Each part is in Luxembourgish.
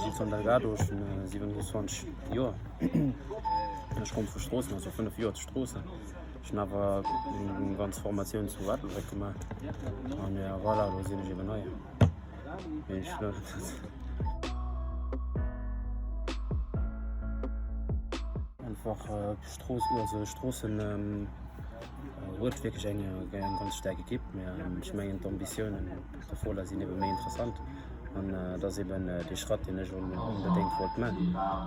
Wilson Delgado 27 Joer. Ich komme vu Strossen also 5 Joer Strosse. Ich nawer ganz Formatioun zu wat gemacht an Wall sinn iwwer neu. Einfach Strossen huet wirklich eng ganz stark gibt schmengend Ambitionen davor sind eben méi interessant an dats eben de Schritt den schon unbedingt wollt man.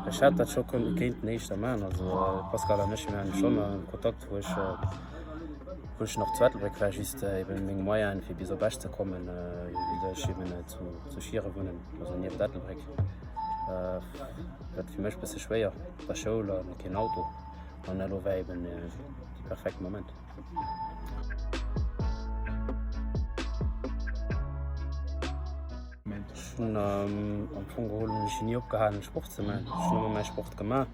Ich hat dat schon kennt nicht man also Pascal nicht mehr schon Kontakt woch noch Zweitelbereich ist eben még Meier fir bis beste kommen zu Schiere wonnen also nie Dattelbre. Dat fir mech be schwéier der Schoule kein Auto an lowen die perfekt Moment. Am vugeholen nie opgehalen Sport ze méi Sport gemacht.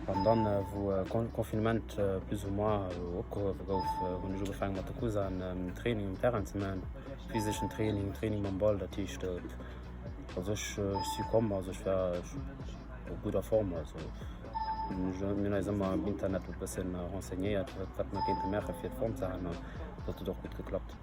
An dann wo Konfinement plus ou moins opgehowe gouf hunn so gefang mat der Kurse an Training Terran ze maen, physischen Training am Ball, dat Tiicht sech si kom sech guter Form Min sommer am Internet bessen renseignéiert, wat man géint Mächer fir d Form ze han, dat doch gut geklappt.